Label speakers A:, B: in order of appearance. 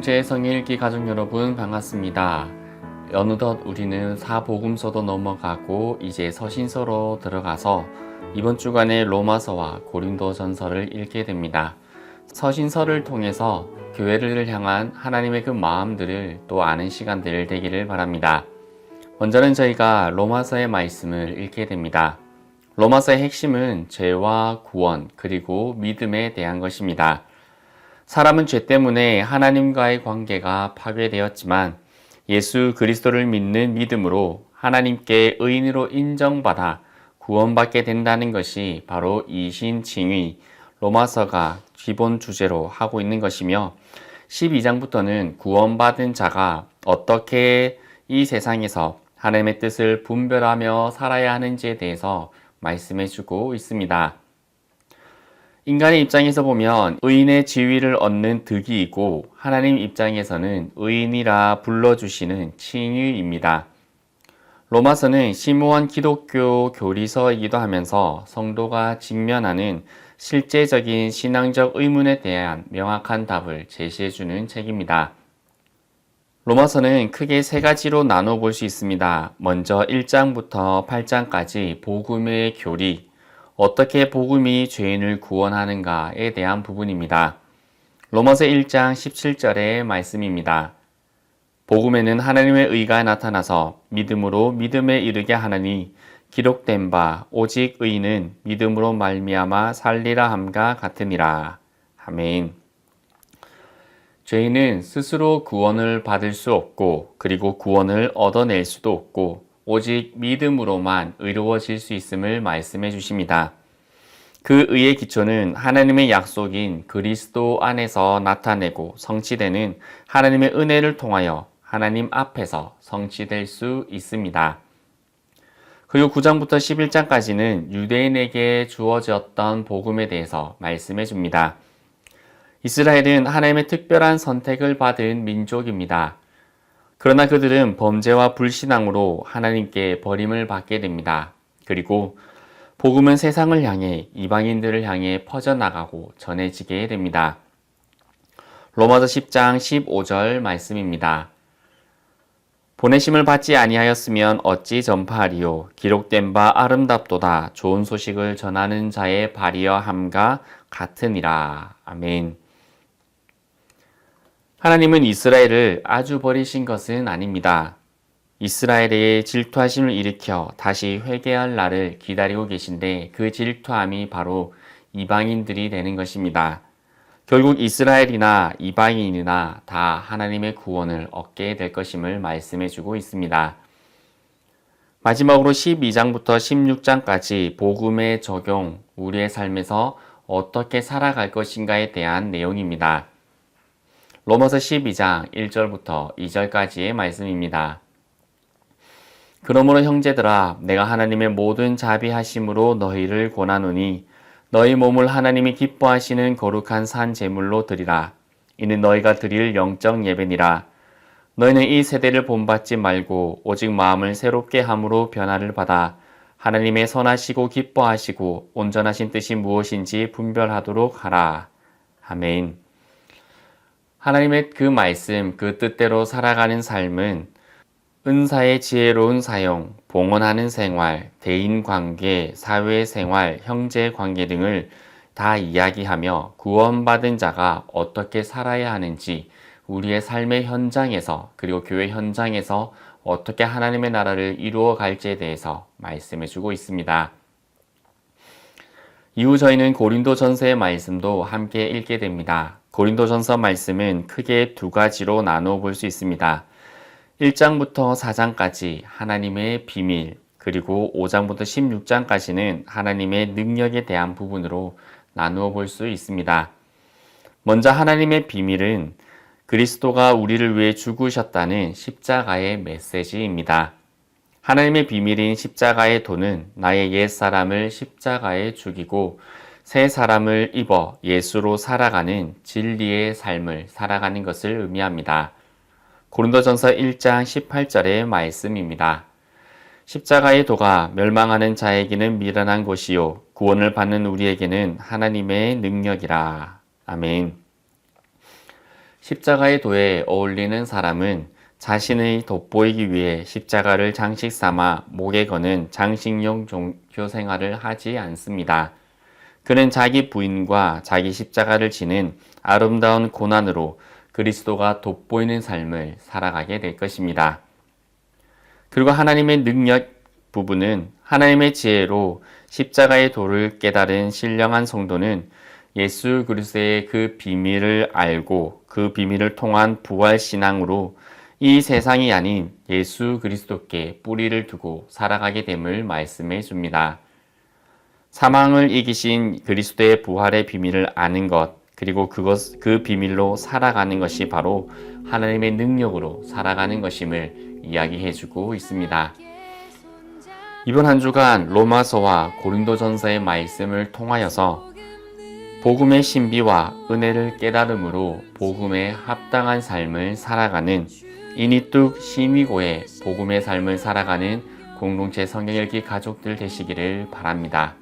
A: 형제 성일기 가족 여러분 반갑습니다. 어느덧 우리는 사복음서도 넘어가고 이제 서신서로 들어가서 이번 주간에 로마서와 고린도전서를 읽게 됩니다. 서신서를 통해서 교회를 향한 하나님의 그 마음들을 또 아는 시간들 되기를 바랍니다. 먼저는 저희가 로마서의 말씀을 읽게 됩니다. 로마서의 핵심은 죄와 구원 그리고 믿음에 대한 것입니다. 사람은 죄 때문에 하나님과의 관계가 파괴되었지만 예수 그리스도를 믿는 믿음으로 하나님께 의인으로 인정받아 구원받게 된다는 것이 바로 이신칭의 로마서가 기본 주제로 하고 있는 것이며 12장부터는 구원받은 자가 어떻게 이 세상에서 하나님의 뜻을 분별하며 살아야 하는지에 대해서 말씀해 주고 있습니다. 인간의 입장에서 보면 의인의 지위를 얻는 득이이고 하나님 입장에서는 의인이라 불러주시는 칭의입니다. 로마서는 심오한 기독교 교리서이기도 하면서 성도가 직면하는 실제적인 신앙적 의문에 대한 명확한 답을 제시해주는 책입니다. 로마서는 크게 세 가지로 나눠 볼 수 있습니다. 먼저 1장부터 8장까지 복음의 교리, 어떻게 복음이 죄인을 구원하는가에 대한 부분입니다. 로마서 1장 17절의 말씀입니다. 복음에는 하나님의 의가 나타나서 믿음으로 믿음에 이르게 하나니 기록된 바 오직 의인은 믿음으로 말미암아 살리라 함과 같으니라. 아멘. 죄인은 스스로 구원을 받을 수 없고 그리고 구원을 얻어낼 수도 없고 오직 믿음으로만 의로워질 수 있음을 말씀해 주십니다. 그 의의 기초는 하나님의 약속인 그리스도 안에서 나타내고 성취되는 하나님의 은혜를 통하여 하나님 앞에서 성취될 수 있습니다. 그리고 9장부터 11장까지는 유대인에게 주어졌던 복음에 대해서 말씀해 줍니다. 이스라엘은 하나님의 특별한 선택을 받은 민족입니다. 그러나 그들은 범죄와 불신앙으로 하나님께 버림을 받게 됩니다. 그리고 복음은 세상을 향해 이방인들을 향해 퍼져나가고 전해지게 됩니다. 로마서 10장 15절 말씀입니다. 보내심을 받지 아니하였으면 어찌 전파하리요. 기록된 바 아름답도다. 좋은 소식을 전하는 자의 발이여 함과 같으니라. 아멘. 하나님은 이스라엘을 아주 버리신 것은 아닙니다. 이스라엘의 질투하심을 일으켜 다시 회개할 날을 기다리고 계신데 그 질투함이 바로 이방인들이 되는 것입니다. 결국 이스라엘이나 이방인이나 다 하나님의 구원을 얻게 될 것임을 말씀해 주고 있습니다. 마지막으로 12장부터 16장까지 복음의 적용, 우리의 삶에서 어떻게 살아갈 것인가에 대한 내용입니다. 로마서 12장 1절부터 2절까지의 말씀입니다. 그러므로 형제들아 내가 하나님의 모든 자비하심으로 너희를 권하노니 너희 몸을 하나님이 기뻐하시는 거룩한 산 제물로 드리라. 이는 너희가 드릴 영적 예배니라. 너희는 이 세대를 본받지 말고 오직 마음을 새롭게 함으로 변화를 받아 하나님의 선하시고 기뻐하시고 온전하신 뜻이 무엇인지 분별하도록 하라. 아멘. 하나님의 그 말씀, 그 뜻대로 살아가는 삶은 은사의 지혜로운 사용, 봉헌하는 생활, 대인관계, 사회생활, 형제관계 등을 다 이야기하며 구원받은 자가 어떻게 살아야 하는지 우리의 삶의 현장에서 그리고 교회 현장에서 어떻게 하나님의 나라를 이루어 갈지에 대해서 말씀해 주고 있습니다. 이후 저희는 고린도전서의 말씀도 함께 읽게 됩니다. 고린도전서 말씀은 크게 두 가지로 나누어 볼 수 있습니다. 1장부터 4장까지 하나님의 비밀, 그리고 5장부터 16장까지는 하나님의 능력에 대한 부분으로 나누어 볼 수 있습니다. 먼저 하나님의 비밀은 그리스도가 우리를 위해 죽으셨다는 십자가의 메시지입니다. 하나님의 비밀인 십자가의 도는 나의 옛사람을 십자가에 죽이고 새 사람을 입어 예수로 살아가는 진리의 삶을 살아가는 것을 의미합니다. 고린도전서 1장 18절의 말씀입니다. 십자가의 도가 멸망하는 자에게는 미련한 것이요 구원을 받는 우리에게는 하나님의 능력이라. 아멘. 십자가의 도에 어울리는 사람은 자신의 돋보이기 위해 십자가를 장식 삼아 목에 거는 장식용 종교 생활을 하지 않습니다. 그는 자기 부인과 자기 십자가를 지는 아름다운 고난으로 그리스도가 돋보이는 삶을 살아가게 될 것입니다. 그리고 하나님의 능력 부분은 하나님의 지혜로 십자가의 도를 깨달은 신령한 성도는 예수 그리스도의 그 비밀을 알고 그 비밀을 통한 부활 신앙으로 이 세상이 아닌 예수 그리스도께 뿌리를 두고 살아가게 됨을 말씀해 줍니다. 사망을 이기신 그리스도의 부활의 비밀을 아는 것, 그리고 그 비밀로 살아가는 것이 바로 하나님의 능력으로 살아가는 것임을 이야기해 주고 있습니다. 이번 한 주간 로마서와 고린도전서의 말씀을 통하여서 복음의 신비와 은혜를 깨달음으로 복음에 합당한 삶을 살아가는 이니뚝 시미고의 복음의 삶을 살아가는 공동체 성경읽기 가족들 되시기를 바랍니다.